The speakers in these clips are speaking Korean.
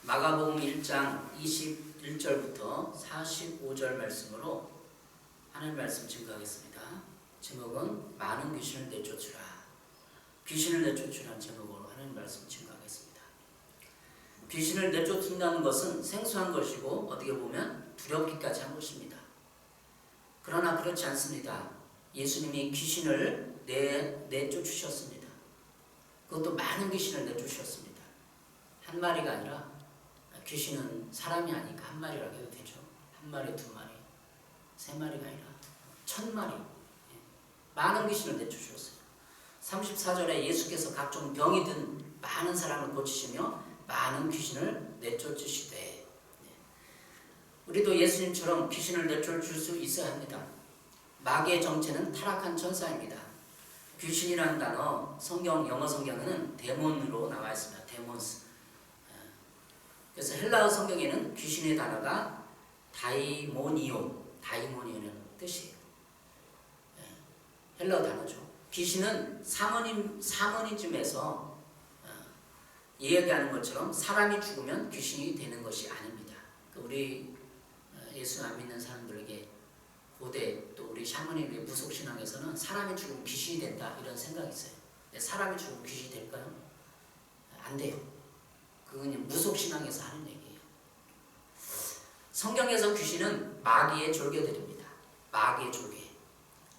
마가복음 1장 21절부터 45절 말씀으로 하나님 말씀 증거하겠습니다. 제목은 많은 귀신을 내쫓으라. 귀신을 내쫓으라는 제목으로 하나님 말씀 증거하겠습니다. 귀신을 내쫓는다는 것은 생소한 것이고 어떻게 보면 두렵기까지 한 것입니다. 그러나 그렇지 않습니다. 예수님이 귀신을 내쫓으셨습니다. 그것도 많은 귀신을 내쫓으셨습니다. 한 마리가 아니라 귀신은 사람이 아니까 한 마리라고 해도 되죠. 한 마리, 두 마리, 세 마리가 아니라 1000마리. 많은 귀신을 내쫓으셨어요. 34절에 예수께서 각종 병이 든 많은 사람을 고치시며 많은 귀신을 내쫓으시되, 우리도 예수님처럼 귀신을 내쫓을 수 있어야 합니다. 마귀의 정체는 타락한 천사입니다. 귀신이라는 단어 영어 성경에는 데몬으로 나와 있습니다. 데몬스. 그래서 헬라어 성경에는 귀신의 단어가 다이모니오라는 뜻이에요. 헬라어 단어죠. 귀신은 사모니즘에서 이야기하는 것처럼 사람이 죽으면 귀신이 되는 것이 아닙니다. 우리 예수 안 믿는 사람들에게 고대 또 우리 샤머니즘의 무속신앙에서는 사람이 죽으면 귀신이 된다 이런 생각이 있어요. 사람이 죽으면 귀신이 될까요? 안 돼요. 그건 무속신앙에서 하는 얘기예요. 성경에서 귀신은 마귀의 졸개들입니다. 마귀의 졸개.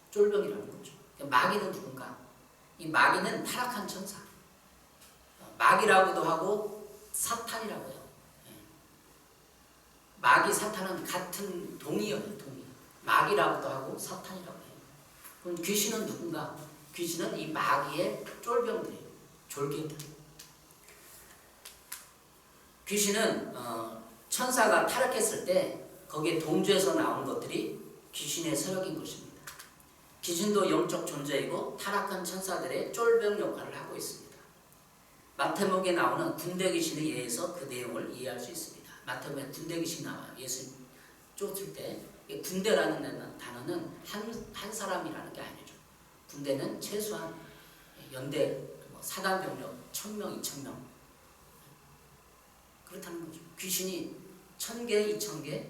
쫄병이라는 거죠. 마귀는 누군가? 이 마귀는 타락한 천사. 마귀라고도 하고 사탄이라고 해요. 마귀, 사탄은 같은 동의어예요. 동의. 마귀라고도 하고 사탄이라고 해요. 그럼 귀신은 누군가? 귀신은 이 마귀의 쫄병들이에요. 졸개들. 귀신은 천사가 타락했을 때 거기에 동조해서 나온 것들이 귀신의 세력인 것입니다. 귀신도 영적 존재이고 타락한 천사들의 쫄병 역할을 하고 있습니다. 마태복음에 나오는 군대 귀신에 의해서 그 내용을 이해할 수 있습니다. 마태복음에 군대 귀신 나와요. 예수 쫓을 때 군대라는 단어는 한 사람이라는 게 아니죠. 군대는 최소한 연대 사단 병력 1000명, 2000명 그렇다는 거죠. 귀신이 1000개, 2000개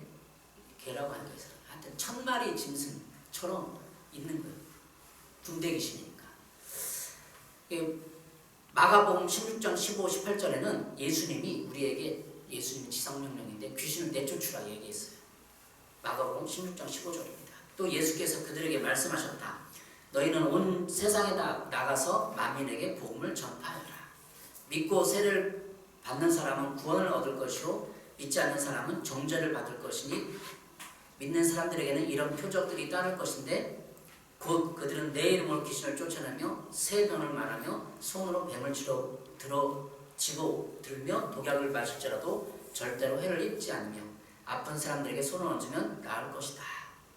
개라고 하는 거예요. 하여튼 1000마리 짐승처럼 있는 거예요. 군대 귀신이니까. 마가복음 16장 15, 18절에는 예수님이 우리에게 예수님의 지상명령인데 귀신을 내쫓으라 얘기했어요. 마가복음 16장 15절입니다. 또 예수께서 그들에게 말씀하셨다. 너희는 온 세상에 나가서 만민에게 복음을 전파하라. 믿고 세례를 받는 사람은 구원을 얻을 것이요 믿지 않는 사람은 정죄를 받을 것이니 믿는 사람들에게는 이런 표적들이 따를 것인데 곧 그들은 내 이름으로 귀신을 쫓아내며 새 병을 말하며 손으로 뱀을 쥐고 들며 독약을 마실지라도 절대로 해를 입지 않으며 아픈 사람들에게 손을 얹으면 나을 것이다.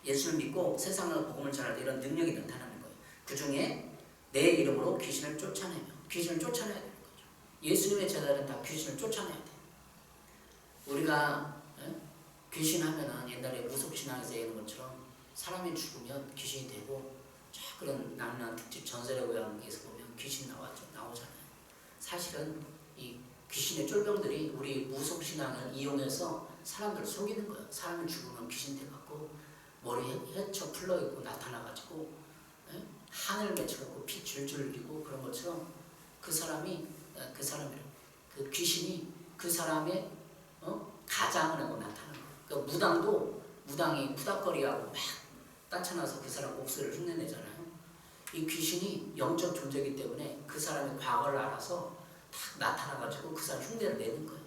예수를 믿고 세상으로 복음을 전할 때 이런 능력이 나타나는 거예요. 그 중에 내 이름으로 귀신을 쫓아내야 돼요. 예수님의 제자들은 다 귀신을 쫓아내야 돼요. 우리가 귀신 하면은 옛날에 무속신앙에서 얘기하는 것처럼 사람이 죽으면 귀신이 되고 그런 남남 특집 전설의 고향에서 보면 귀신 나오잖아요. 사실은 이 귀신의 쫄병들이 우리 무속신앙을 이용해서 사람들을 속이는 거예요. 사람이 죽으면 귀신 돼갖고 머리에 헤쳐 풀러있고 나타나가지고 하늘 맺혀갖고 피 줄줄 흘리고 그런 것처럼 그 귀신이 그 사람의 가장을 하고 나타나는 거예요. 그러니까 무당이 푸닥거리하고 막 따쳐나서 그 사람 목소리를 흉내내잖아요. 이 귀신이 영적 존재이기 때문에 그 사람의 과거를 알아서 딱 나타나가지고 그 사람 흉내를 내는 거예요.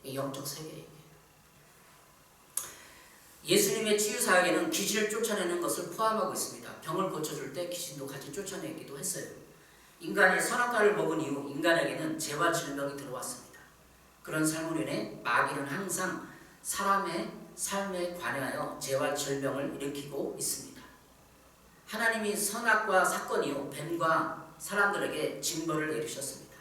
이 영적 세계예요. 예수님의 치유사역에는 귀신을 쫓아내는 것을 포함하고 있습니다. 병을 고쳐줄 때 귀신도 같이 쫓아내기도 했어요. 인간이 선악과를 먹은 이후 인간에게는 죄와 질병이 들어왔습니다. 그런 삶으로 인해 마귀는 항상 사람의 삶에 관하여 죄와 질병을 일으키고 있습니다. 하나님이 선악과 사건 이후 뱀과 사람들에게 징벌을 내리셨습니다.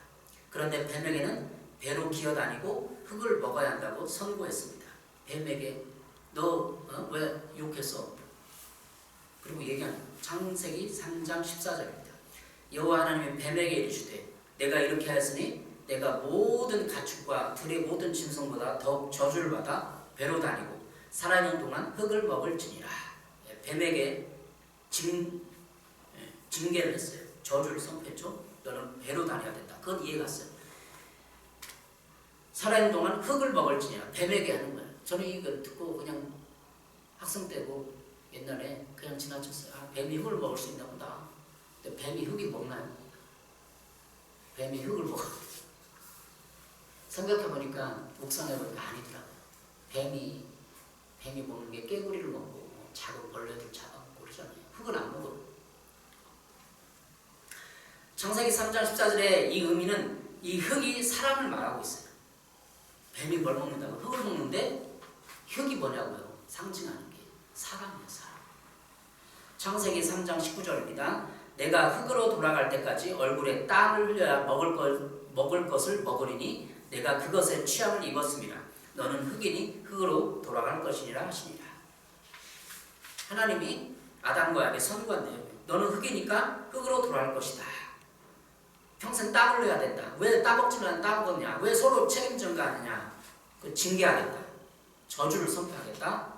그런데 뱀에게는 배로 기어다니고 흙을 먹어야 한다고 선고했습니다. 뱀에게 너 왜 욕했어? 그리고 얘기하는 창세기 3장 14절입니다. 여호와 하나님이 뱀에게 이르시되 내가 이렇게 하였으니 내가 모든 가축과 들의 모든 짐승보다 더욱 저주를 받아 배로 다니고 살아있는 동안 흙을 먹을지니라. 뱀에게 징계를 했어요. 저주를 선포했죠. 너는 배로 다녀야 된다. 그건 이해갔어요. 살아있는 동안 흙을 먹을지니라. 뱀에게 하는 거예요. 저는 이거 듣고 그냥 학생 때고 옛날에 그냥 지나쳤어요. 아, 뱀이 흙을 먹을 수 있나 보다. 근데 뱀이 흙이 먹나요? 뱀이 흙을 먹어. 생각해보니까 묵상해보니까 아니더라고요. 뱀이 먹는 게 깨구리를 먹고 작은 벌레들 잡아먹고 그러잖아요. 흙은 안 먹어요. 창세기 3장 14절에 이 의미는 이 흙이 사람을 말하고 있어요. 뱀이 뭘 먹는다고? 흙을 먹는데 흙이 뭐냐고요? 상징하는 게 사람이에요. 사람. 창세기 3장 19절입니다. 내가 흙으로 돌아갈 때까지 얼굴에 땀을 흘려야 먹을 것을 먹으리니 내가 그것에 취함을 입었습니다. 너는 흙이니 흙으로 돌아갈 것이니라 하시니라. 하나님이 아담과 에게 선고한대요. 너는 흙이니까 흙으로 돌아갈 것이다. 평생 땀 흘려야 된다. 왜 따먹지는 따먹었냐? 왜 서로 책임 전가하느냐? 그 징계하겠다. 저주를 선포하겠다.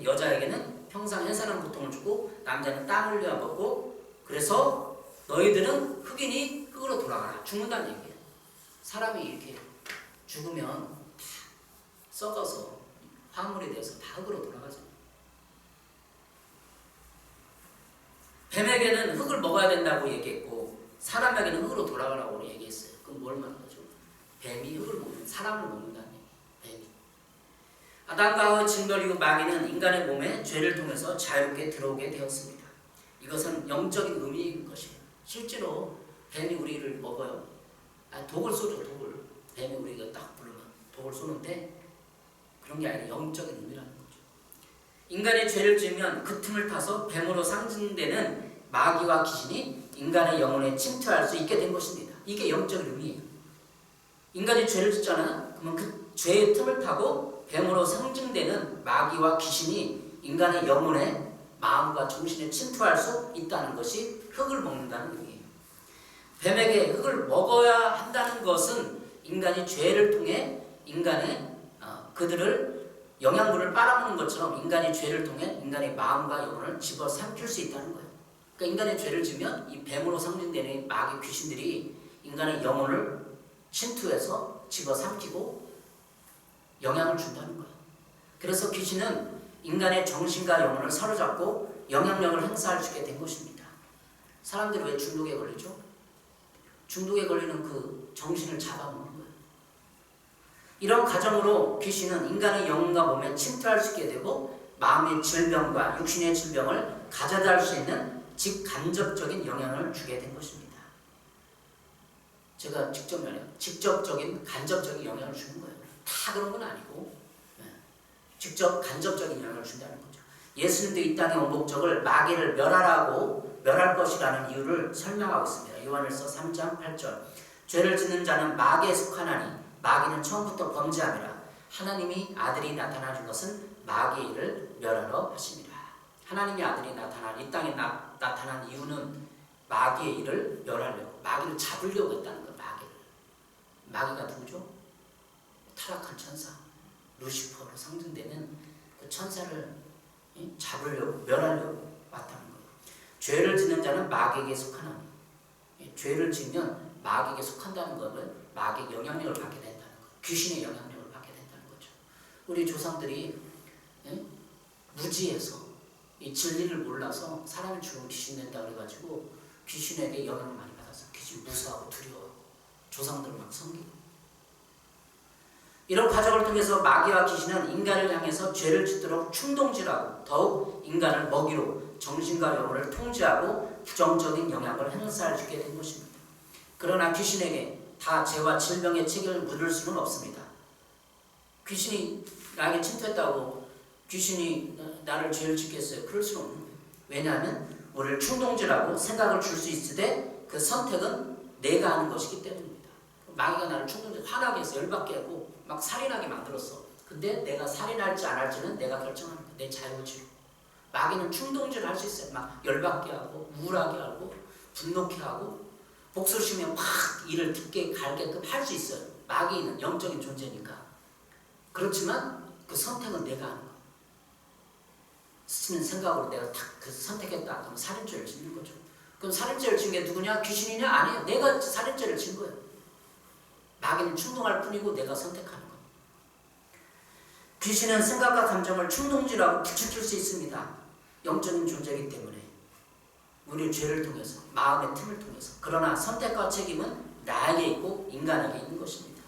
여자에게는 평생 해산한 고통을 주고 남자는 땀 흘려 먹고 그래서 너희들은 흙이니 흙으로 돌아가라. 죽는다는 얘기예요. 사람이 이렇게 죽으면 다 썩어서 화물이 돼서 다 흙으로 돌아가죠. 뱀에게는 흙을 먹어야 된다고 얘기했고 사람에게는 흙으로 돌아가라고 얘기했어요. 그럼 뭘 말하는 거죠? 뱀이 흙을 먹는, 사람을 먹는다는 얘기예요. 뱀이. 아담과 하와의 징벌 이후 마귀는 인간의 몸에 죄를 통해서 자유롭게 들어오게 되었습니다. 이것은 영적인 의미인 것이에요. 실제로 뱀이 우리를 먹어요. 독을 쏘죠. 독을. 뱀이 우리가 딱 부르면 독을 쏘는데 그런 게 아니라 영적인 의미라는 거죠. 인간이 죄를 지으면 그 틈을 타서 뱀으로 상징되는 마귀와 귀신이 인간의 영혼에 침투할 수 있게 된 것입니다. 이게 영적인 의미예요. 인간이 죄를 짓잖아요. 그러면 그 죄의 틈을 타고 뱀으로 상징되는 마귀와 귀신이 인간의 영혼에 마음과 정신에 침투할 수 있다는 것이 흙을 먹는다는 의미예요. 뱀에게 흙을 먹어야 한다는 것은 인간이 죄를 통해 인간의 그들을 영양분을 빨아먹는 것처럼 인간이 죄를 통해 인간의 마음과 영혼을 집어삼킬 수 있다는 거예요. 그러니까 인간의 죄를 지면 이 뱀으로 상징되는 마귀 귀신들이 인간의 영혼을 침투해서 집어삼키고 영향을 준다는 거예요. 그래서 귀신은 인간의 정신과 영혼을 사로잡고 영향력을 행사할 수 있게 된 것입니다. 사람들이 왜 중독에 걸리죠? 중독에 걸리는 그 정신을 잡아먹는 거예요. 이런 과정으로 귀신은 인간의 영혼과 몸에 침투할 수 있게 되고 마음의 질병과 육신의 질병을 가져다 할 수 있는 직간접적인 영향을 주게 된 것입니다. 제가 직접적인 간접적인 영향을 주는 거예요. 다 그런 건 아니고 직접 간접적인 영향을 준다는 거죠. 예수님도 이 땅에 온 목적을 마귀를 멸할 것이라는 이유를 설명하고 있습니다. 요한일서 3장 8절 죄를 짓는 자는 마귀에 속하나니 마귀는 처음부터 범죄함이라 하나님이 아들이 나타나는 것은 마귀의 일을 멸하러 하심이라. 하나님의 아들이 이 땅에 나타난 이유는 마귀의 일을 멸하려고, 마귀를 잡으려고 했다는 거예요. 마귀가 누구죠? 타락한 천사 루시퍼로 상징되는 그 천사를 잡으려고, 멸하려고 왔다는 거예요. 죄를 짓는 자는 마귀에게 속하나니, 죄를 지으면 마귀에게 속한다는 것을 마귀의 영향력을 받게 된다는 거예요. 귀신의 영향력을 받게 된다는 거죠. 우리 조상들이 무지해서 이 진리를 몰라서 사람을 죽으면 귀신 낸다 그래가지고 귀신에게 영향을 많이 받았어. 귀신 무서워하고 두려워하고 조상들을 막 섬기고. 이런 과정을 통해서 마귀와 귀신은 인간을 향해서 죄를 짓도록 충동질하고 더욱 인간을 먹이로 정신과 영혼을 통제하고 부정적인 영향을 행사할 수 있게 된 것입니다. 그러나 귀신에게 다 죄와 질병의 책임을 물을 수는 없습니다. 귀신이 나에게 침투했다고 귀신이 나를 죄를 짓겠어요? 그럴 수는 없는 거예요. 왜냐하면 우리를 충동질하고 생각을 줄 수 있으되 그 선택은 내가 하는 것이기 때문입니다. 마귀가 나를 충동질 화나게 해서 열받게 하고 막 살인하게 만들었어. 근데 내가 살인할지 안 할지는 내가 결정하는 거야. 내 자유의지로. 마귀는 충동질을 할 수 있어요. 막 열받게 하고 우울하게 하고 분노케 하고 복수시면 막 이를 깊게 갈게끔 할 수 있어요. 마귀는 영적인 존재니까. 그렇지만 그 선택은 내가 하는 거예요. 스치는 생각으로 내가 딱 그 선택했다. 그럼 살인죄를 짓는 거죠. 그럼 살인죄를 지은 게 누구냐? 귀신이냐? 아니에요. 내가 살인죄를 지은 거예요. 마귀는 충동할 뿐이고 내가 선택하는 거예요. 귀신은 생각과 감정을 충동질하고 부추길 수 있습니다. 영적인 존재이기 때문에. 우리의 죄를 통해서, 마음의 틈을 통해서. 그러나 선택과 책임은 나에게 있고 인간에게 있는 것입니다.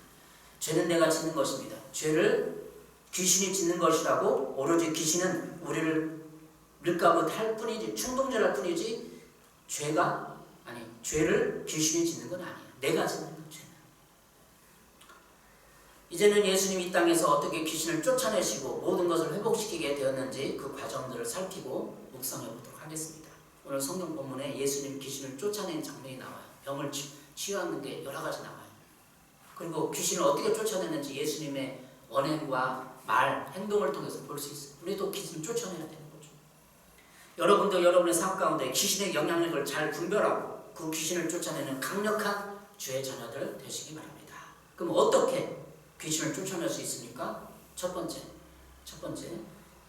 죄는 내가 짓는 것입니다. 죄를 귀신이 짓는 것이라고 오로지 귀신은 우리를 밀가부할 뿐이지, 충동질할 뿐이지, 죄를 귀신이 짓는 건 아니에요. 내가 짓는 건 죄는. 이제는 예수님이 이 땅에서 어떻게 귀신을 쫓아내시고 모든 것을 회복시키게 되었는지 그 과정들을 살피고 묵상해 보도록 하겠습니다. 오늘 성경 본문에 예수님 귀신을 쫓아내는 장면이 나와요. 병을 치유하는 게 여러 가지 나와요. 그리고 귀신을 어떻게 쫓아내는지 예수님의 언행과 말, 행동을 통해서 볼 수 있어요. 우리도 귀신을 쫓아내야 되는 거죠. 여러분도 여러분의 삶 가운데 귀신의 영향력을 잘 분별하고 그 귀신을 쫓아내는 강력한 주의 자녀들 되시기 바랍니다. 그럼 어떻게 귀신을 쫓아낼 수 있습니까? 첫 번째,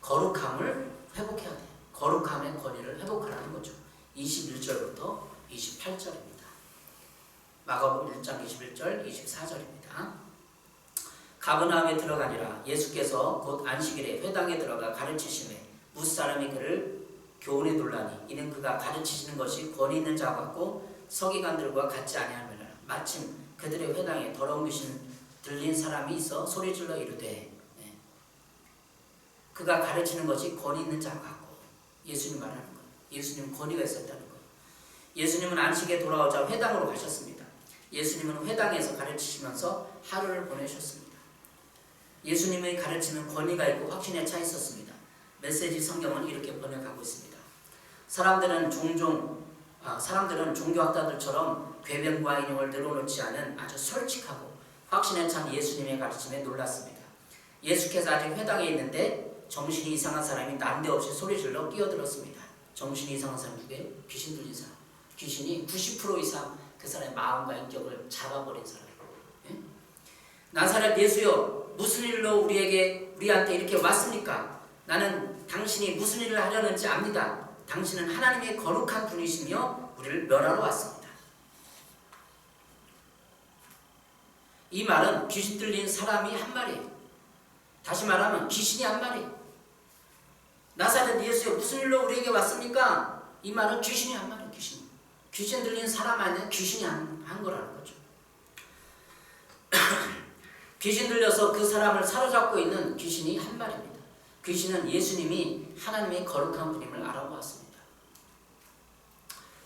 거룩함을 회복해야 돼요. 거룩함의 권위를 회복하라는 거죠. 21절부터 28절입니다. 마가복음 1장 21절, 24절입니다. 가버나움에 들어가니라. 예수께서 곧 안식일에 회당에 들어가 가르치심에 무사람이 그를 교훈에 놀라니 이는 그가 가르치시는 것이 권위 있는 자 같고 서기관들과 같지 아니하느라. 마침 그들의 회당에 더러운 귀신 들린 사람이 있어 소리질러 이르되 그가 가르치는 것이 권위 있는 자 같고. 예수님 말하는 거예요. 예수님 권위가 있었다는 거예요. 예수님은 안식에 돌아오자 회당으로 가셨습니다. 예수님은 회당에서 가르치시면서 하루를 보내셨습니다. 예수님의 가르침은 권위가 있고 확신에 차 있었습니다. 메시지 성경은 이렇게 번역하고 있습니다. 사람들은 종교학자들처럼 궤변과 인용을 늘어놓지 않은 아주 솔직하고 확신에 찬 예수님의 가르침에 놀랐습니다. 예수께서 아직 회당에 있는데 정신이 이상한 사람이 난데없이 소리질러 끼어들었습니다. 정신이 이상한 사람 중에 귀신 들린 사람. 귀신이 90% 이상 그 사람의 마음과 인격을 잡아버린 사람. 나사렛 예수여, 무슨 일로 우리한테 이렇게 왔습니까? 나는 당신이 무슨 일을 하려는지 압니다. 당신은 하나님의 거룩한 분이시며 우리를 멸하러 왔습니다. 이 말은 귀신 들린 사람이 한 말이에요. 다시 말하면 귀신이 한 말이에요. 나사렛 예수여, 무슨 일로 우리에게 왔습니까? 이 말은 귀신이 한 말이에요. 귀신 들린 사람 아니에요. 귀신이 한 거라는 거죠. 귀신 들려서 그 사람을 사로잡고 있는 귀신이 한 말입니다. 귀신은 예수님이 하나님의 거룩한 분임을 알아보았습니다.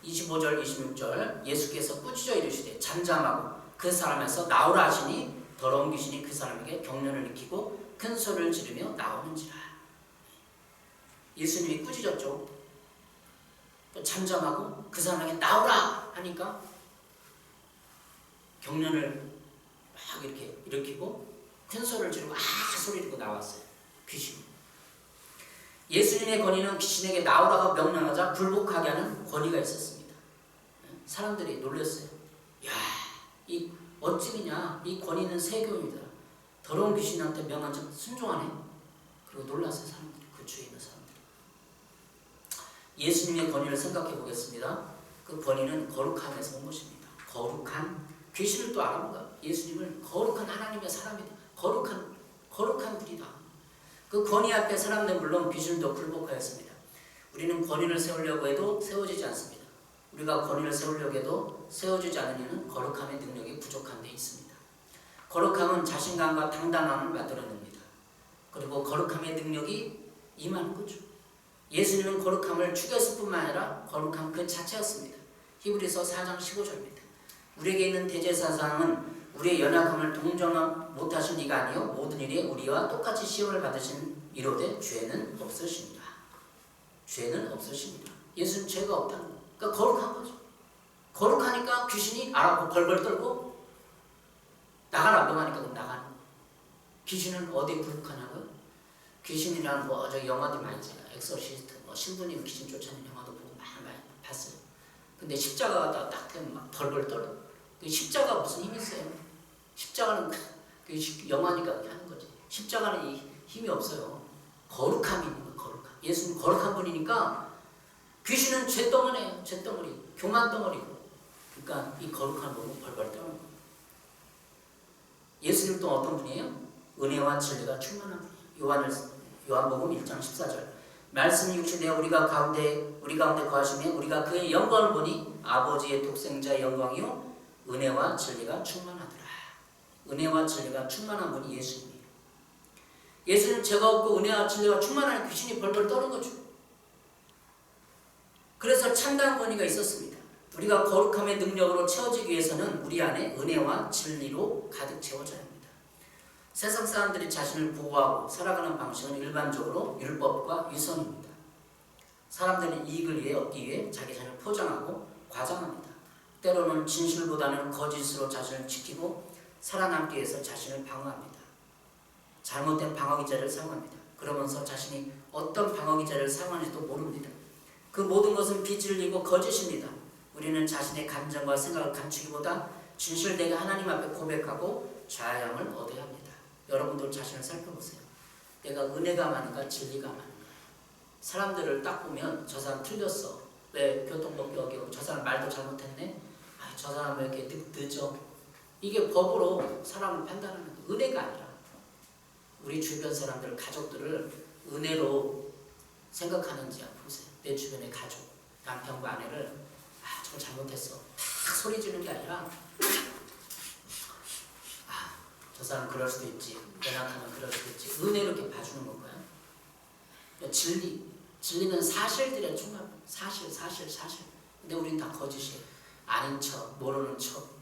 25절 26절 예수께서 꾸짖어 이르시되 잠잠하고 그 사람에서 나오라 하시니 더러운 귀신이 그 사람에게 경련을 일으키고 큰 소리를 지르며 나오는지라. 예수님이 꾸짖었죠. 잠잠하고 그 사람에게 나오라 하니까 경련을 막 이렇게 일으키고 큰 소리를 지르고 소리 지르고 나왔어요. 귀신이. 예수님의 권위는 귀신에게 나오라고 명령하자 굴복하게 하는 권위가 있었습니다. 사람들이 놀랐어요. 야, 이 멋짐이냐? 이 권위는 세교입니다. 더러운 귀신한테 명한 자 순종하네. 그리고 놀랐어요. 사람들이. 그 주위에 있는 사람들이. 예수님의 권위를 생각해 보겠습니다. 그 권위는 거룩함에서 온 것입니다. 거룩한 귀신을 또 알아보가. 예수님을 거룩한 하나님의 사람이다. 거룩한 분이다. 그 권위 앞에 사람들 물론 귀신도 굴복하였습니다. 우리는 권위를 세우려고 해도 세워지지 않습니다. 우리가 권위를 세우려고 해도 세워지지 않는 이유는 거룩함의 능력이 부족한 데 있습니다. 거룩함은 자신감과 당당함을 만들어냅니다. 그리고 거룩함의 능력이 임하는 거죠. 예수님은 거룩함을 추구했을 뿐만 아니라 거룩함 그 자체였습니다. 히브리서 4장 15절입니다. 우리에게 있는 대제사장은 우리의 연약함을 동정 못하신 이가 아니요 모든 일에 우리와 똑같이 시험을 받으신 이로되 죄는 없으십니다. 죄는 없으십니다. 예수는 죄가 없다는 거예요. 그러니까 거룩한 거죠. 거룩하니까 귀신이 알아보고 벌벌 떨고 나가라 명하니까 나가는 거예요. 귀신은 어디에 굴복하냐고요? 귀신이라는 저 영화들 많이 있잖아요. 엑소시스트, 신부님 귀신 쫓아내는 영화도 보고 많이 봤어요. 근데 십자가가 딱 되면 막 벌벌 떨어. 그 십자가 무슨 힘이 있어요? 십자가는 영화니까 하는 거지. 십자가는 이 힘이 없어요. 거룩함이 있는 거예요. 거룩함. 예수님 거룩한 분이니까 귀신은 죄덩어리예요. 죄덩어리. 교만 덩어리고. 그러니까 이 거룩한 몸은 벌벌 떠는 거예요. 예수님 또 어떤 분이에요? 은혜와 진리가 충만한 분이에요. 요한복음 1장 14절. 말씀이 육신되어 우리 가운데 거하시며 우리가 그의 영광을 보니 아버지의 독생자의 영광이요 은혜와 진리가 충만하더라. 은혜와 진리가 충만한 분이 예수님이에요. 예수님 죄가 없고 은혜와 진리가 충만한 귀신이 벌벌 떠는 거죠. 그래서 참다한 권위가 있었습니다. 우리가 거룩함의 능력으로 채워지기 위해서는 우리 안에 은혜와 진리로 가득 채워져야 합니다. 세상 사람들이 자신을 보호하고 살아가는 방식은 일반적으로 율법과 위선입니다. 사람들은 이익을 위해 얻기 위해 자기 자신을 포장하고 과장합니다. 때로는 진실보다는 거짓으로 자신을 지키고 살아남기 위해서 자신을 방어합니다. 잘못된 방어기제를 사용합니다. 그러면서 자신이 어떤 방어기제를 사용하는지도 모릅니다. 그 모든 것은 비진리고 거짓입니다. 우리는 자신의 감정과 생각을 감추기보다 진실되게 하나님 앞에 고백하고 자양을 얻어야 합니다. 여러분들 자신을 살펴보세요. 내가 은혜가 많은가 진리가 많은가. 사람들을 딱 보면 저 사람 틀렸어. 왜 교통법규 어기고 저 사람 말도 잘못했네. 저 사람 왜 이렇게 늦어. 이게 법으로 사람을 판단하는 거예요. 은혜가 아니라 우리 주변 사람들 가족들을 은혜로 생각하는지 보세요. 내 주변의 가족 남편과 아내를 저거 잘못했어 탁 소리 지르는 게 아니라 저 사람 그럴 수도 있지. 내 남편은 그럴 수도 있지. 은혜로 이렇게 봐주는 건가요? 진리는 사실들의 충만. 사실. 근데 우리는 다 거짓이에요. 아닌 척, 모르는 척.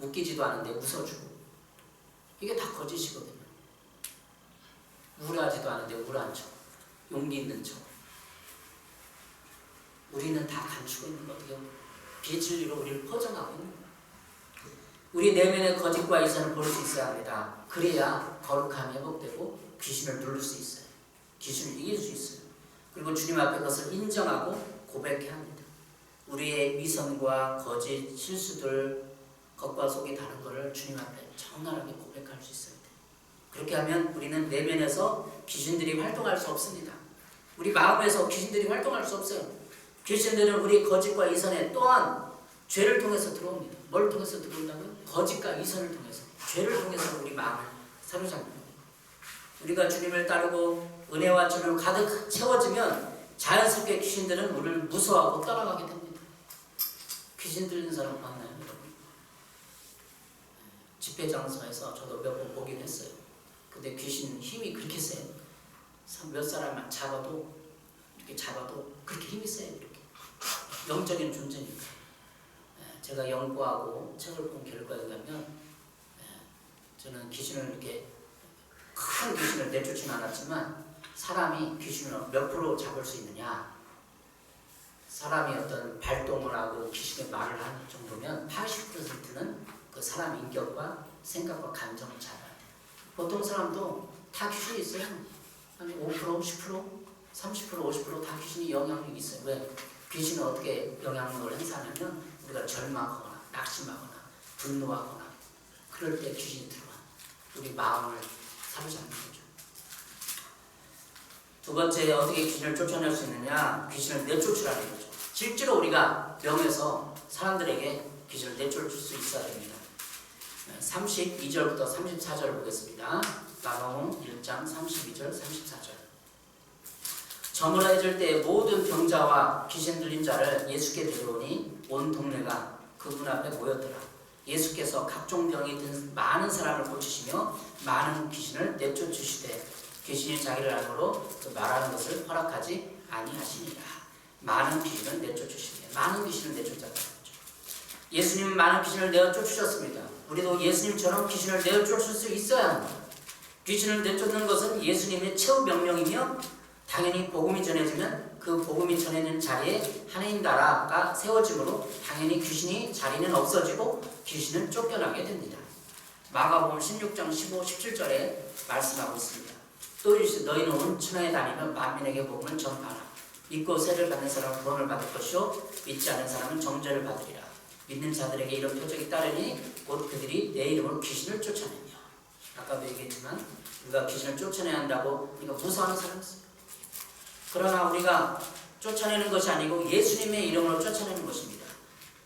웃기지도 않은데 웃어주고. 이게 다 거짓이거든요. 우울하지도 않은데 우울한 척. 용기 있는 척. 우리는 다 감추고 있는 거 어떻게 비진리로 우리를 포장하고 있는 거예요. 우리 내면의 거짓과 이선을 볼 수 있어야 합니다. 그래야 거룩함이 회복되고 귀신을 누를 수 있어요. 귀신을 이길 수 있어요. 그리고 주님 앞에 그것을 인정하고 고백해야 합니다. 우리의 위선과 거짓, 실수들, 겉과 속이 다른 것을 주님 앞에 적나라하게 고백할 수 있어야 돼요. 그렇게 하면 우리는 내면에서 귀신들이 활동할 수 없습니다. 우리 마음에서 귀신들이 활동할 수 없어요. 귀신들은 우리 거짓과 이선에 또한 죄를 통해서 들어옵니다. 뭘 통해서 들어온다고요? 거짓과 이선을 통해서, 죄를 통해서 우리 마음을 사로잡는 거예요. 우리가 주님을 따르고 은혜와 진리로 가득 채워지면 자연스럽게 귀신들은 우리를 무서워하고 떠나가게 됩니다. 귀신 들리는 사람 봤나요, 여러분? 집회 장소에서 저도 몇 번 보긴 했어요. 근데 귀신 힘이 그렇게 세요. 몇 사람만 잡아도 그렇게 힘이 세요. 이렇게 영적인 존재니까. 제가 연구하고 책을 본 결과에 의하면 저는 귀신을 이렇게 큰 귀신을 내쫓지는 않았지만 사람이 귀신을 몇 프로 잡을 수 있느냐, 사람이 어떤 발동을 하고 귀신의 말을 하는 정도면 80%는 그 사람 인격과 생각과 감정을 잡아야 돼요. 보통 사람도 다 귀신이 있어요. 한 5%, 10%, 30%, 50%다 귀신이 영향력이 있어요. 왜? 귀신은 어떻게 영향력을 행사하냐면 우리가 절망하거나 낙심하거나 분노하거나 그럴 때 귀신이 들어와 우리 마음을 사로잡는 거죠. 두 번째, 어떻게 귀신을 쫓아낼 수 있느냐? 귀신을 내쫓으라는 거죠. 실제로 우리가 병에서 사람들에게 귀신을 내쫓을 수 있어야 됩니다. 32절부터 34절 보겠습니다. 마가복음 1장 32절 34절. 저물어질 때 모든 병자와 귀신 들린 자를 예수께 데려오니 온 동네가 그분 앞에 모였더라. 예수께서 각종 병이 든 많은 사람을 고치시며 많은 귀신을 내쫓으시되 귀신이 자기를 알므로 그 말하는 것을 허락하지 아니하시니라. 많은 귀신을 내쫓으시되, 많은 귀신을 내쫓았다는 거죠. 예수님은 많은 귀신을 내쫓으셨습니다. 우리도 예수님처럼 귀신을 내쫓을 수 있어야 합니다. 귀신을 내쫓는 것은 예수님의 최후 명령이며 당연히 복음이 전해지면 그 복음이 전해지는 자리에 하나님 나라가 세워지므로 당연히 귀신이 자리는 없어지고 귀신은 쫓겨나게 됩니다. 마가복음 16장 15, 17절에 말씀하고 있습니다. 또 이르시되 너희는 온 천하에 다니며 만민에게 복음을 전파하라. 믿고 세를 받는 사람은 구원을 받을 것이요 믿지 않는 사람은 정죄를 받으리라. 믿는 자들에게 이런 표적이 따르니 곧 그들이 내 이름으로 귀신을 쫓아내며. 아까도 얘기했지만 우리가 귀신을 쫓아내야 한다고 우리가 무서워하는 사람이 있어요. 그러나 우리가 쫓아내는 것이 아니고 예수님의 이름으로 쫓아내는 것입니다.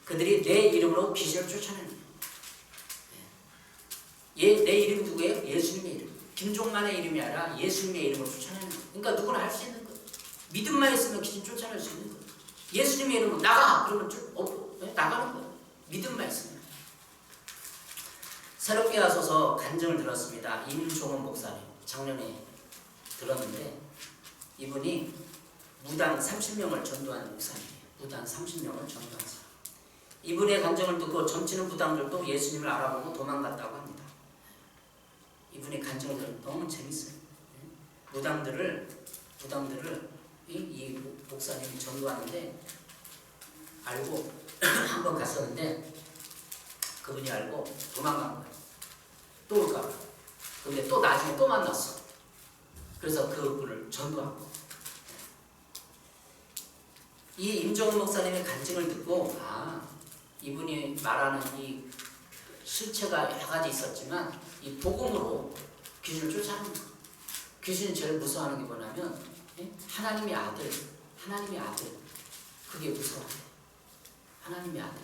그들이 내 이름으로 귀신을 쫓아내는 거예요. 내 이름 누구예요? 예수님의 이름. 김종만의 이름이 아니라 예수님의 이름으로 쫓아내는 거예요. 그러니까 누구나 할 수 있는 거예요. 믿음만 있으면 귀신 쫓아낼 수 있는 거예요. 예수님의 이름으로 나가! 그러면 나가는 거예요. 믿음만 있으면. 새롭게 와서서 간증을 들었습니다. 임종원 목사님. 작년에 들었는데 이분이 무당 30명을 전도한 목사님이에요. 무당 30명을 전도한 사람. 이분의 간증을 듣고 점치는 무당들도 예수님을 알아보고 도망갔다고 합니다. 이분의 간증을 들으면 너무 재밌어요. 무당들을 이 목사님이 전도하는데 알고 한번 갔었는데 그분이 알고 도망간 거예요. 또 올까 봐. 근데 또 나중에 또 만났어. 그래서 그분을 전도한 거예요. 이 임종훈 목사님의 간증을 듣고 이분이 말하는 이 실체가 여러 가지 있었지만 이 복음으로 귀신을 쫓아내는 거예요. 귀신이 제일 무서워하는 게 뭐냐면 하나님의 아들 그게 무서워해요. 하나님의 아들.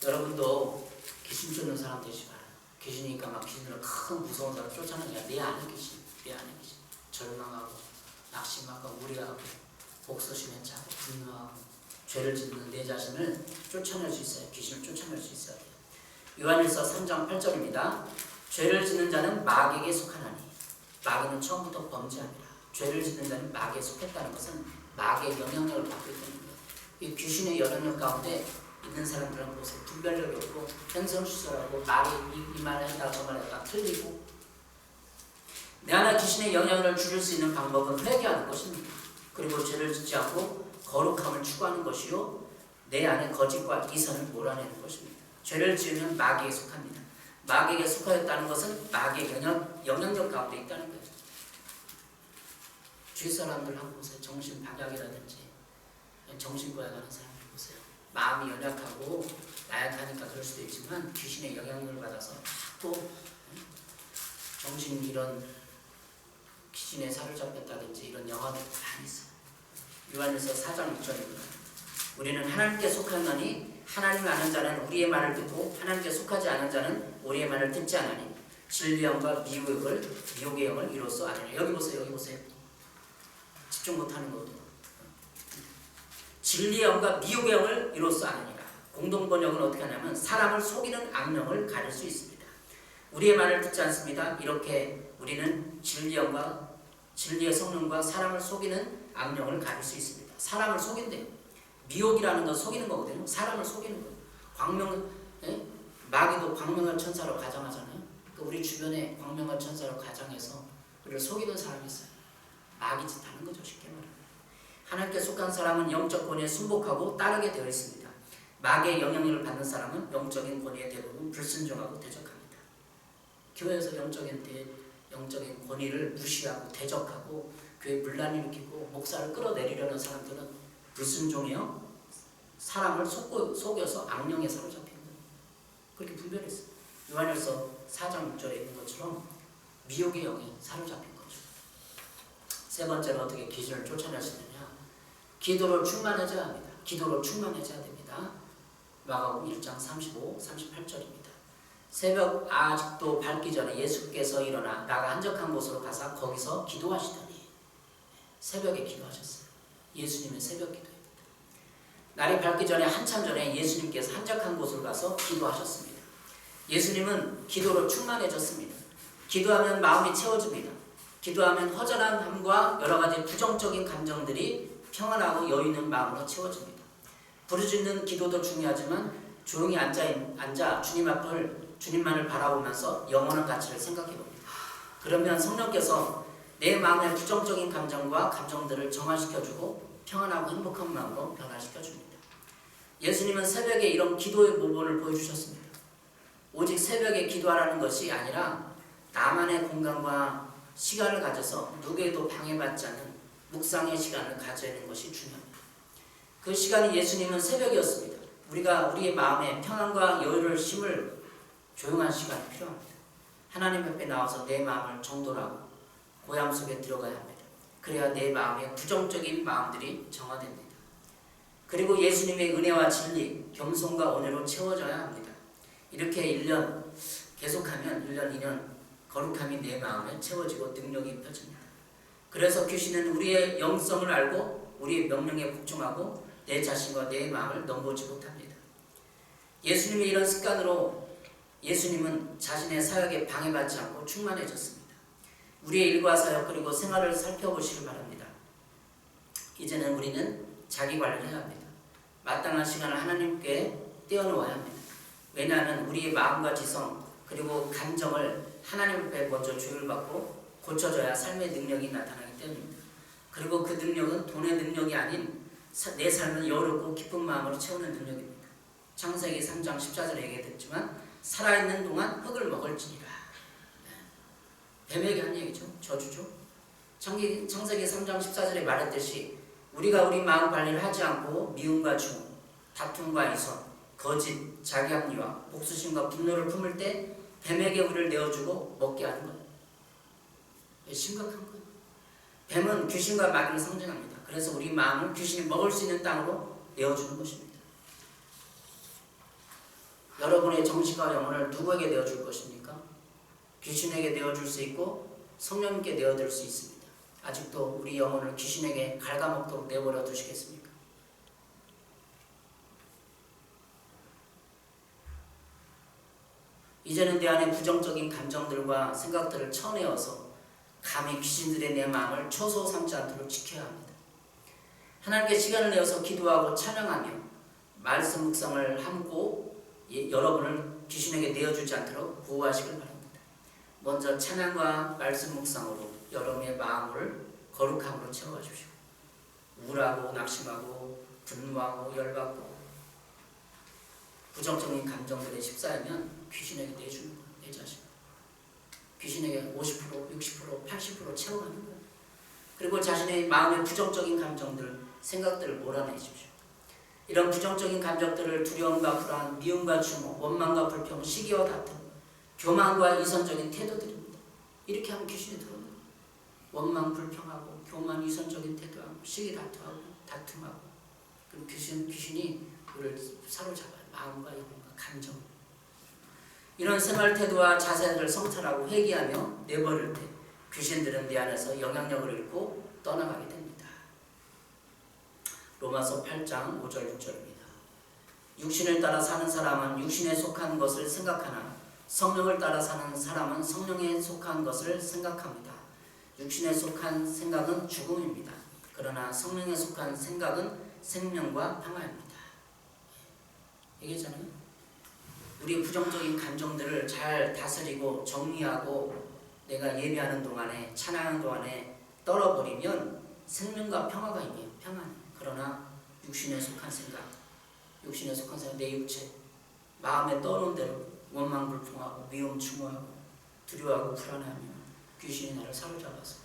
여러분도 귀신 쫓는 사람 되시 바라요. 귀신이니까 막 귀신으로 큰 무서운 사람 쫓아내는 게 내 안에 귀신. 절망하고 낙심하고 무리하고 복수심에 차고 분노하고 죄를 짓는 내 자신을 쫓아낼 수 있어요. 귀신을 쫓아낼 수 있어야 돼요. 요한일서 3장 8절입니다. 죄를 짓는 자는 마귀에게 속하나니 마귀는 처음부터 범죄합니다. 죄를 짓는 자는 마귀에 속했다는 것은 마귀의 영향력을 받고 있다는 거예요. 이 귀신의 영향력 가운데 있는 사람들은 보세요. 분별력이 없고 횡설수설하고 말이 이 말을 했다가 저 말을 했다가 틀리고. 내 안에 귀신의 영향을 줄일 수 있는 방법은 회개하는 것입니다. 그리고 죄를 짓지 않고 거룩함을 추구하는 것이요 내 안에 거짓과 이선을 몰아내는 것입니다. 죄를 지으면 마귀에 속합니다. 마귀에게 속하였다는 것은 마귀의 영향력 가운데 있다는 거예요. 주위 사람들 한번 보세요. 정신박약이라든지 정신과에 가는 사람들 보세요. 마음이 연약하고 나약하니까 그럴 수도 있지만 귀신의 영향력을 받아서 또 정신 이런 귀신에 사로잡혔다든지 이런 영화들 많이 있어요. 요한일서 4장 6절입니다. 우리는 하나님께 속하노니 하나님을 아는 자는 우리의 말을 듣고 하나님께 속하지 않은 자는 우리의 말을 듣지 않으니 진리의 영과 미혹의 영을 이로써 아느니라. 여기 보세요. 집중 못하는 것도. 진리의 영과 미혹의 영을 이로써 아느니라. 공동번역은 어떻게 하냐면 사람을 속이는 악령을 가릴 수 있습니다. 우리의 말을 듣지 않습니다. 이렇게 우리는 진리의 성령과 사람을 속이는 악령을 가릴 수 있습니다. 사람을 속인대요. 미혹이라는 건 속이는 거거든요. 사람을 속이는 거예요. 마귀도 광명할 천사로 가정하잖아요. 우리 주변에 광명할 천사로 가정해서 우리를 속이는 사람이 있어요. 마귀 짓 하는 거죠. 쉽게 말하면. 하나님께 속한 사람은 영적 권위에 순복하고 따르게 되어 있습니다. 마귀의 영향력을 받는 사람은 영적인 권위에 대부분 불순종하고 대적합니다. 교회에서 영적인 권위를 무시하고 대적하고 교회 분란을 일으키고 목사를 끌어내리려는 사람들은 불순종이요 사람을 속여서 악령에 사로잡힌 거예요. 그렇게 분별했어요. 요한일서 4장 6절에 있는 것처럼 미혹의 영이 사로잡힌 거죠. 세 번째는 어떻게 귀신을 쫓아낼 수 있느냐? 기도로 충만해져야 합니다. 기도로 충만해져야 됩니다. 마가복음 1장 35, 38절입니다. 새벽 아직도 밝기 전에 예수께서 일어나 나가 한적한 곳으로 가서 거기서 기도하시더니 새벽에 기도하셨어요. 예수님의 새벽 기도입니다. 날이 밝기 전에 한참 전에 예수님께서 한적한 곳으로 가서 기도하셨습니다. 예수님은 기도로 충만해졌습니다. 기도하면 마음이 채워집니다. 기도하면 허전함과 여러 가지 부정적인 감정들이 평안하고 여유 있는 마음으로 채워집니다. 부르짖는 기도도 중요하지만 조용히 앉아 주님만을 바라보면서 영원한 가치를 생각해봅니다. 그러면 성령께서 내 마음의 부정적인 감정들을 정화시켜주고 평안하고 행복한 마음으로 변화시켜줍니다. 예수님은 새벽에 이런 기도의 모범을 보여주셨습니다. 오직 새벽에 기도하라는 것이 아니라 나만의 공간과 시간을 가져서 누구에도 방해받지 않는 묵상의 시간을 가져야 하는 것이 중요합니다. 그 시간이 예수님은 새벽이었습니다. 우리가 우리의 마음에 평안과 여유를 심을 조용한 시간이 필요합니다. 하나님 앞에 나와서 내 마음을 정돈하고 고향 속에 들어가야 합니다. 그래야 내 마음에 부정적인 마음들이 정화됩니다. 그리고 예수님의 은혜와 진리, 겸손과 온유로 채워져야 합니다. 이렇게 1년 계속하면 1년, 2년 거룩함이 내 마음에 채워지고 능력이 펴집니다. 그래서 귀신은 우리의 영성을 알고 우리의 명령에 복종하고 내 자신과 내 마음을 넘보지 못합니다. 예수님의 이런 습관으로 예수님은 자신의 사역에 방해받지 않고 충만해졌습니다. 우리의 일과 사역 그리고 생활을 살펴보시기 바랍니다. 이제는 우리는 자기 관리를 해야 합니다. 마땅한 시간을 하나님께 떼어놓아야 합니다. 왜냐하면 우리의 마음과 지성 그리고 감정을 하나님 앞에 먼저 조율받고 고쳐져야 삶의 능력이 나타나기 때문입니다. 그리고 그 능력은 돈의 능력이 아닌 내 삶을 여유롭고 기쁜 마음으로 채우는 능력입니다. 창세기 3장 14절에 얘기했지만 살아있는 동안 흙을 먹을지니라. 뱀에게 한 얘기죠. 저주죠. 창세기 3장 14절에 말했듯이 우리가 우리 마음 관리를 하지 않고 미움과 증오, 다툼과 이선, 거짓, 자기합리와 복수심과 분노를 품을 때 뱀에게 우리를 내어주고 먹게 하는 거예요. 심각한 거예요. 뱀은 귀신과 마귀를 상징합니다. 그래서 우리 마음을 귀신이 먹을 수 있는 땅으로 내어주는 것입니다. 여러분의 정신과 영혼을 누구에게 내어줄 것입니까? 귀신에게 내어줄 수 있고 성령님께 내어줄 수 있습니다. 아직도 우리 영혼을 귀신에게 갉아먹도록 내버려 두시겠습니까? 이제는 내 안에 부정적인 감정들과 생각들을 쳐내어서 감히 귀신들의 내 마음을 초소 삼지 않도록 지켜야 합니다. 하나님께 시간을 내어서 기도하고 찬양하며 말씀 묵상을 하고 여러분을 귀신에게 내어주지 않도록 보호하시길 바랍니다. 먼저 찬양과 말씀 묵상으로 여러분의 마음을 거룩함으로 채워주십시오. 우울하고 낙심하고 분노하고 열받고 부정적인 감정들에 휩싸이면 귀신에게 내주는 거예요. 내 자신. 귀신에게 50%, 60%, 80% 채워가는 거예요. 그리고 자신의 마음의 부정적인 감정들, 생각들을 몰아내십시오. 이런 부정적인 감정들을 두려움과 불안, 미움과 추모, 원망과 불평, 시기와 다툼, 교만과 이선적인 태도들입니다. 이렇게 하면 귀신이 들어오는 거예요. 원망, 불평하고 교만, 이선적인 태도하고 시기 다툼하고 그리고 귀신이 우리를 사로잡아요. 마음과 영혼과 감정. 이런 생활 태도와 자세를 성찰하고 회개하며 내버릴 때 귀신들은 내 안에서 영향력을 잃고 떠나가게 됩니다. 로마서 8장 5절 6절입니다. 육신을 따라 사는 사람은 육신에 속한 것을 생각하나 성령을 따라 사는 사람은 성령에 속한 것을 생각합니다. 육신에 속한 생각은 죽음입니다. 그러나 성령에 속한 생각은 생명과 평화입니다. 얘기했잖아요. 우리 부정적인 감정들을 잘 다스리고 정리하고 내가 예배하는 동안에 찬양하는 동안에 떨어버리면 생명과 평화가 있네요. 평안. 그러나 육신에 속한 생각, 내 육체, 마음에 떠오른 대로 원망 불평하고 미움 추모하고 두려워하고 불안해하면 귀신이 나를 사로잡아서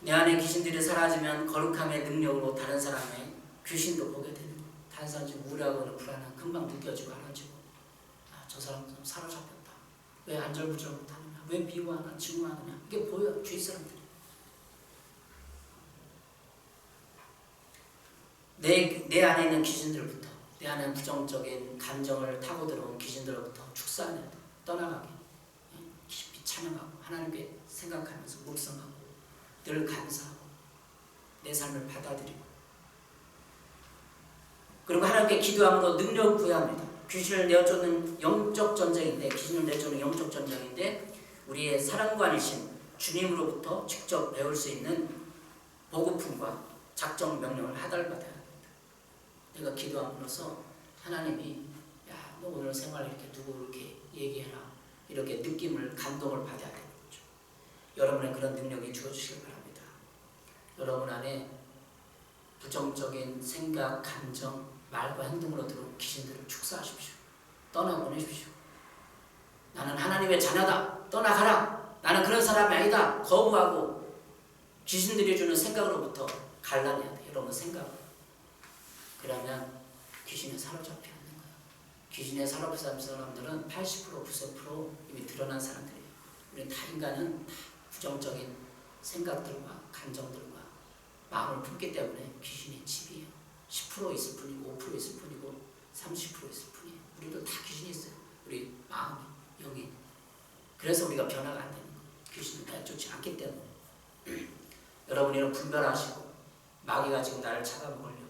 내 안에 귀신들이 사라지면 거룩함의 능력으로 다른 사람의 귀신도 보게 되는 거예요. 다른 사람이 우울하고는 불안한 금방 느껴지고 알아지고 저 사람 좀 사로잡혔다. 왜 안절부절 못하느냐? 왜 미워하나 증오하느냐? 이게 보여요. 주위 사람들이. 내 안에 있는 귀신들부터 내 안에 부정적인 감정을 타고 들어온 귀신들로부터 축사하는 떠나가게 깊이 찬양하고 하나님께 생각하면서 묵상하고 늘 감사하고 내 삶을 받아들이고 그리고 하나님께 기도함으로 능력을 구해야 합니다. 귀신을 내어쫓는 영적 전쟁인데 우리의 사랑관이신 주님으로부터 직접 배울 수 있는 보급품과 작정 명령을 하달받아야 합니다. 내가 기도함으로써 하나님이 야, 너 오늘 생활 이렇게 누구 이렇게 얘기해라 이렇게 느낌을 감동을 받아야 되는 거죠. 여러분의 그런 능력이 주어지시길 바랍니다. 여러분 안에 부정적인 생각, 감정, 말과 행동으로 들어온 귀신들을 축사하십시오. 떠나보내십시오. 나는 하나님의 자녀다. 떠나가라. 나는 그런 사람이 아니다 거부하고 귀신들이 주는 생각으로부터 갈라내야 돼. 여러분 생각. 그러면 귀신에 사로잡혀 있는 거예요. 귀신에 사로잡힌 사람들은 80% 90% 이미 드러난 사람들이에요. 우리 다 인간은 다 부정적인 생각들과 감정들과 마음을 품기 때문에 귀신의 집이에요. 10% 있을 뿐이고 5% 있을 뿐이고 30% 있을 뿐이에요. 우리도 다 귀신이 있어요. 우리 마음이, 영이. 그래서 우리가 변화가 안 되는 거예요. 귀신은 내쫓지 않기 때문에. 여러분이 분별하시고 마귀가 지금 나를 잡아먹으려고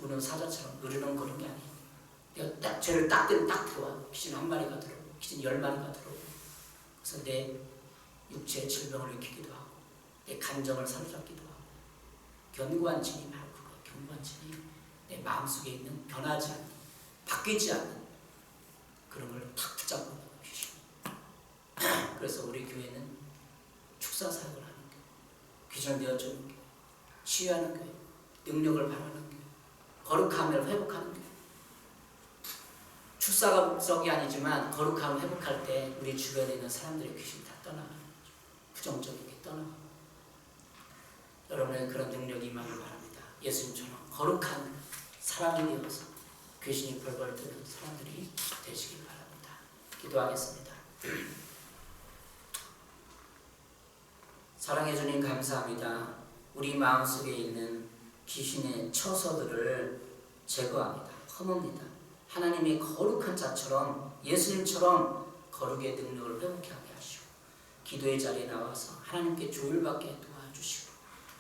우는 사자처럼 누르는 그런 게 아니에요. 내가 딱 죄를 딱 되면 딱 들어와. 귀신 한 마리가 들어오고 귀신 10마리가 들어오고 그래서 내 육체의 질병을 일으키기도 하고 내 감정을 사로잡기도 하고 견고한 진이 바로 그거예요. 견고한 진이 내 마음속에 있는 변하지 않는 바뀌지 않는 그런 걸 탁 붙잡고 있는 귀신. 그래서 우리 교회는 축사 사역을 하는 교회, 귀신을 내어주는 교회, 치유하는 교회, 능력을 발하는 교회, 거룩함을 회복하는 교회. 축사가 목적이 아니지만 거룩함을 회복할 때 우리 주변에 있는 사람들의 귀신이 다 떠나가는 거죠. 부정적인 게 떠나가고 여러분의 그런 능력이 임하길 바랍니다. 예수님처럼 거룩한 사람이 되어서 귀신이 벌벌 뜨는 사람들이 되시길 바랍니다. 기도하겠습니다. 사랑해 주님 감사합니다. 우리 마음속에 있는 귀신의 처소들을 제거합니다. 험합니다. 하나님의 거룩한 자처럼 예수님처럼 거룩의 능력을 회복하게 하시고 기도의 자리에 나와서 하나님께 조율받게 도와주시고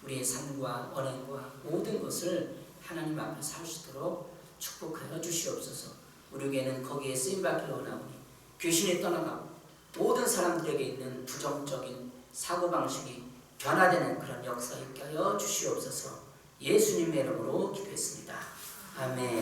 우리의 삶과 언행과 모든 것을 하나님 앞에 살 수 있도록 축복하여 주시옵소서. 우리에게는 거기에 쓰임받기를 원하오니 귀신이 떠나가고 모든 사람들에게 있는 부정적인 사고방식이 변화되는 그런 역사 있게 하여 주시옵소서. 예수님의 이름으로 기도했습니다. 아멘.